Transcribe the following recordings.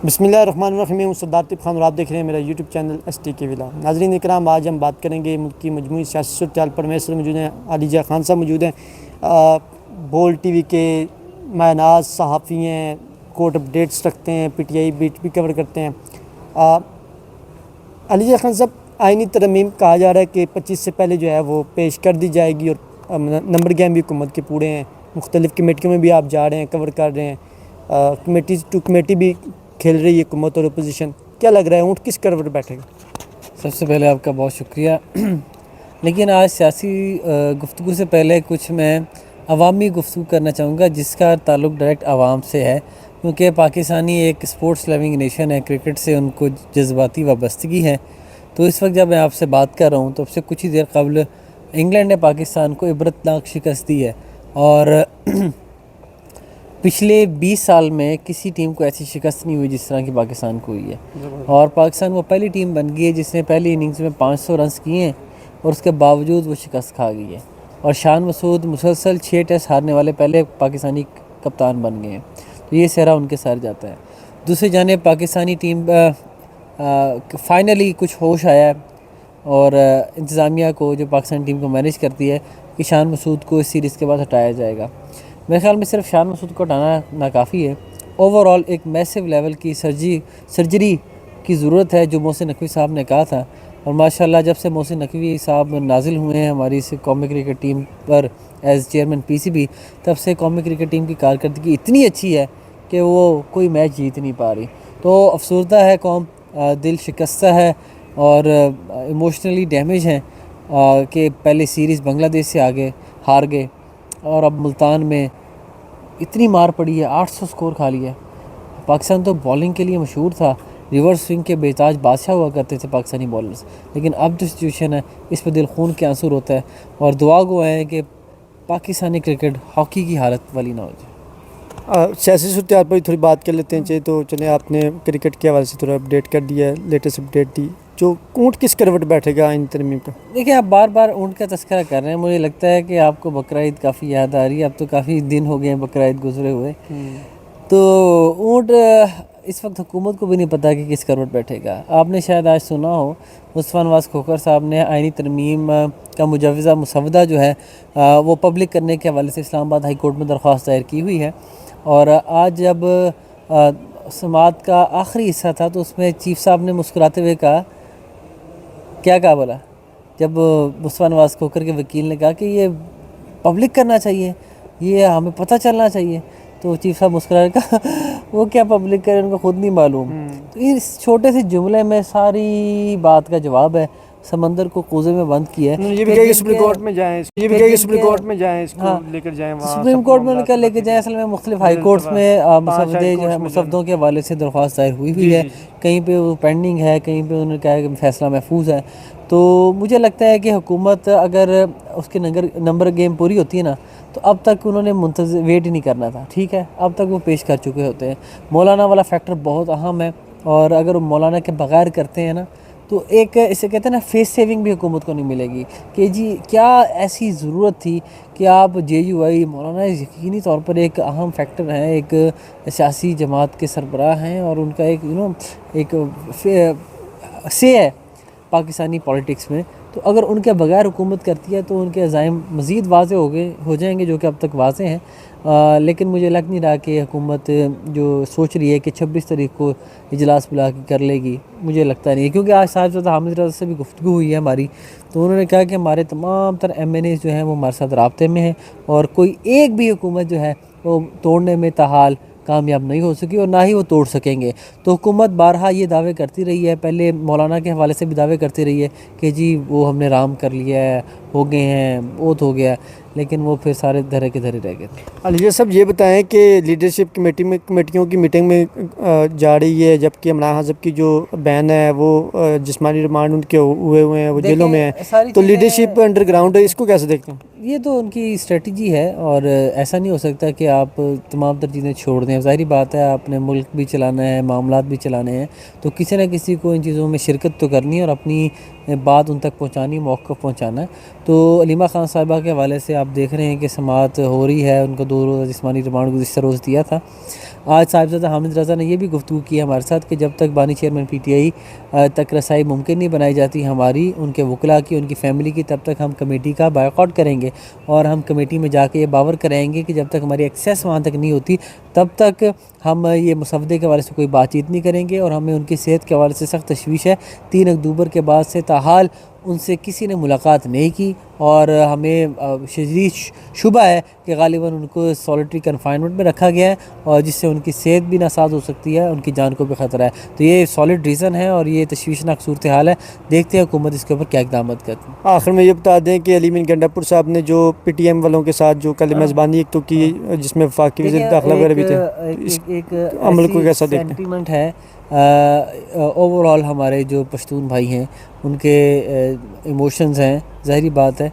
बिस्मिल्लाहिर्रहमानिर्रहीम। मैं सरदार तिब खान और आप देख रहे हैं मेरा यूट्यूब चैनल STK विला। नाज़रीन इकराम, आज हम बात करेंगे मुल्क की मजमूई सियासी सूरत-ए-हाल पर। मेरे साथ मौजूद हैं अलीजा खान साहब मौजूद हैं, बोल TV के मायनाज सहाफ़ी हैं, कोर्ट अपडेट्स रखते हैं, PTI बीट भी कवर करते हैं। अलीजा खान साहब, आइनी तरमीम कहा जा रहा है कि 25 से पहले जो है वो पेश कर दी जाएगी और नंबर गेम भी हुकूमत के पूरे हैं। मुख्तलिफ़ कमेटियों में भी आप जा रहे हैं, कवर कर रहे हैं, कमेटी टू कमेटी भी खेल रही है हुकूमत और अपोजिशन। क्या लग रहा है ऊँट किस करवट बैठेगा? सबसे पहले आपका बहुत शुक्रिया। लेकिन आज सियासी गुफ्तगू से पहले कुछ मैं अवामी गुफ्तगू करना चाहूँगा जिसका ताल्लुक़ डायरेक्ट आवाम से है, क्योंकि पाकिस्तानी एक स्पोर्ट्स लविंग नेशन है। क्रिकेट से उनको जज्बाती वाबस्तगी है। तो इस वक्त जब मैं आपसे बात कर रहा हूँ तो अब से कुछ ही देर कबल इंग्लैंड ने पाकिस्तान को इबरतनाक शिकस्त दी है और पिछले 20 साल में किसी टीम को ऐसी शिकस्त नहीं हुई जिस तरह की पाकिस्तान को हुई है। और पाकिस्तान वो पहली टीम बन गई है जिसने पहली इनिंग्स में 500 रन किए हैं और उसके बावजूद वो शिकस्त खा गई है। और शान मसूद मुसलसल 6 टेस्ट हारने वाले पहले पाकिस्तानी कप्तान बन गए हैं। तो ये सेहरा उनके सर जाता है। दूसरी जानिब पाकिस्तानी टीम फाइनली कुछ होश आया है और इंतज़ामिया को, जो पाकिस्तानी टीम को मैनेज करती है, कि शान मसूद को इस सीरीज़ के बाद हटाया जाएगा। मेरे ख्याल में सिर्फ शान मसूद को हटाना नाकाफ़ी है। ओवरऑल एक मैसिव लेवल की सर्जरी की ज़रूरत है, जो मोहसिन नकवी साहब ने कहा था। और माशाल्लाह जब से मोहसिन नकवी साहब नाजिल हुए हैं हमारी इस कौमी क्रिकेट टीम पर एज़ चेयरमैन PCB, तब से कौमी क्रिकेट टीम की कारकर्दगी इतनी अच्छी है कि वो कोई मैच जीत नहीं पा रही। तो अफसरदा है कौम, दिल शिकस्ता है और इमोशनली डैमेज हैं कि पहले सीरीज़ बांग्लादेश से आगे हार गए और अब मुल्तान में इतनी मार पड़ी है, 800 स्कोर खा लिया है। पाकिस्तान तो बॉलिंग के लिए मशहूर था, रिवर्स स्विंग के बेताज बादशाह हुआ करते थे पाकिस्तानी बॉलर्स। लेकिन अब जो सिचुएशन है इस पर दिल खून के आंसू होता है और दुआ गो है कि पाकिस्तानी क्रिकेट हॉकी की हालत वाली ना हो जाए। सियासी सूरत-ए-हाल पर थोड़ी बात कर लेते हैं। चाहिए तो चलें, आपने क्रिकेट के हवाले से थोड़ा अपडेट कर दिया है, लेटेस्ट अपडेट दी। जो ऊँट किस करवट बैठेगा इन तरमीम पर? देखिए, आप बार बार ऊँट का तस्करा कर रहे हैं। मुझे लगता है कि आपको बकरा ईद काफ़ी याद आ रही है। अब तो काफ़ी दिन हो गए हैं बकरा ईद गुजरे हुए। तो ऊँट इस वक्त हुकूमत को भी नहीं पता कि किस करवट बैठेगा। आपने शायद आज सुना हो, मुस्तफ़ा नवाज़ खोखर साहब ने आइनी तरमीम का मुजव्वज़ा मुसवदा जो है वो पब्लिक करने के हवाले से इस्लामाबाद हाई कोर्ट में दरख्वास्त दायर की हुई है। और आज जब समाअत का आखिरी हिस्सा था तो उसमें चीफ साहब ने मुस्कुराते हुए कहा, क्या कहा बोला, जब मुस्तफ़ा नवाज़ खोखर के वकील ने कहा कि ये पब्लिक करना चाहिए, ये हमें पता चलना चाहिए, तो चीफ साहब मुस्कुरा कहा वो क्या पब्लिक करें, उनको खुद नहीं मालूम। तो इस छोटे से जुमले में सारी बात का जवाब है। समंदर को कोजे में बंद किया है। ये भी कहेगी सुप्रीम कोर्ट में जाएं, ये भी कहेगी सुप्रीम कोर्ट में जाएं, इसको लेकर जाएं वहाँ सुप्रीम कोर्ट में उनका लेके जाएं। असल में मुख्तलिफ हाई कोर्ट्स में मुसवदे जो है मुसवदों के हवाले से दरख्वास्त दायर हुई है। कहीं पे वो पेंडिंग है, कहीं पे उन्होंने कहा है कि फैसला महफूज है। तो मुझे लगता है कि हुकूमत अगर उसके नंबर गेम पूरी होती है ना, तो अब तक उन्होंने वेट ही नहीं करना था। ठीक है, अब तक वो पेश कर चुके होते हैं। मौलाना वाला फैक्टर बहुत अहम है और अगर वो मौलाना के बगैर करते हैं ना, तो एक इसे कहते हैं ना, फेस सेविंग भी हुकूमत को नहीं मिलेगी कि जी क्या ऐसी ज़रूरत थी कि आप JUI मौलाना यकीनी तौर पर एक अहम फैक्टर हैं, एक सियासी जमात के सरबराह हैं और उनका एक एक से है पाकिस्तानी पॉलिटिक्स में। तो अगर उनके बगैर हुकूमत करती है तो उनके अज़ाइम मज़ीद वाज़े हो जाएंगे, जो कि अब तक वाज़े हैं। लेकिन मुझे लग नहीं रहा कि हुकूमत जो सोच रही है कि 26 तारीख को इजलास बुला के कर लेगी, मुझे लगता नहीं है। क्योंकि आज साहब हामिद रज़ा से भी गुफ्तगू हुई है हमारी, तो उन्होंने कहा कि हमारे तमाम तर MNAs जो हैं वो हमारे साथ राब्ते में हैं और कोई एक भी हुकूमत जो है वो तोड़ने में ताहाल कामयाब नहीं हो सकी और ना ही वो तोड़ सकेंगे। तो हुकूमत बारहा ये दावे करती रही है, पहले मौलाना के हवाले से भी दावे करती रही है कि जी वो हमने राम कर लिया है, हो गए हैं, ओत हो गया, लेकिन वो फिर सारे धरे के धरे रह गए थे। अलीजा साहब, ये बताएं कि लीडरशिप कमेटियों की मीटिंग में जा रही है, जबकि इमरान खान साहब की जो बहन है वो जिस्मानी रिमांड उनके हुए हैं, वो जेलों में है। तो लीडरशिप अंडरग्राउंड है, इसको कैसे देखते हैं? ये तो उनकी स्ट्रेटजी है और ऐसा नहीं हो सकता कि आप तमाम तर चीज़ें छोड़ दें। ज़ाहिर बात है, आपने मुल्क भी चलाना है, मामलात भी चलाने हैं, तो किसी न किसी को इन चीज़ों में शिरकत तो करनी है और अपनी बात उन तक पहुंचानी, मौक़िफ़ पहुंचाना है। तो अलीमा खान साहिबा के हवाले से आप देख रहे हैं कि समाअत हो रही है, उनको 2 रोज़ा जिस्मानी रिमांड गुज़िश्ता रोज़ दिया था। आज साहिबजादा हामिद रज़ा ने ये भी गुफ्तगू की हमारे साथ कि जब तक बानी चेयरमैन PTI तक रसाई मुमकिन नहीं बनाई जाती हमारी, उनके वकला की, उनकी फ़ैमिली की, तब तक हम कमेटी का बायकॉट करेंगे और हम कमेटी में जाके ये बावर कराएंगे कि जब तक हमारी एक्सेस वहाँ तक नहीं होती तब तक हम ये मुसवदे के हवाले से कोई बातचीत नहीं करेंगे। और हमें उनकी सेहत के हवाले से सख्त तशवीश है। 3 अक्टूबर के बाद से ताहाल उनसे किसी ने मुलाकात नहीं की और हमें शदीद शुबा है कि गालिबन उनको सॉलिटरी कन्फाइनमेंट में रखा गया है और जिससे उनकी सेहत भी नासाज हो सकती है, उनकी जान को भी ख़तरा है। तो ये सॉलिड रीज़न है और ये तशवीशनाक सूरत हाल है। देखते हैं हुकूमत इसके ऊपर क्या इक़दाम करती है। आखिर में ये बता दें कि अली मीन गंडापुर साहब ने जो PTM वालों के साथ जो कल मेज़बानी एक तो की, जिसमें वफाकी वज़ीर दाखिला वगैरह भी थे, एक अमल को कैसा देखते हैं? सेंटीमेंट है ओवरऑल हमारे जो पश्तून भाई हैं उनके इमोशंस हैं, ज़ाहिरी बात है।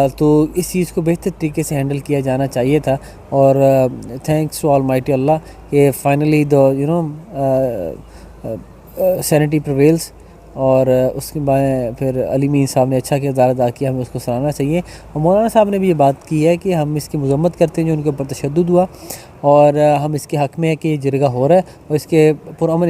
तो इस चीज़ को बेहतर तरीके से हैंडल किया जाना चाहिए था और थैंक्स टू ऑलमाइटी अल्लाह कि फाइनली सैनिटी प्रिवेल्स और उसके बाद फिर अली मीन साहब ने अच्छा किरदार अदा किया, हमें उसको सराहना चाहिए। और मौलाना साहब ने भी ये बात की है कि हम इसकी मज़म्मत करते हैं जो उनके ऊपर तशद्दुद हुआ और हम इसके हक़ में है कि ये जरगा हो रहा है और इसके पुरअमन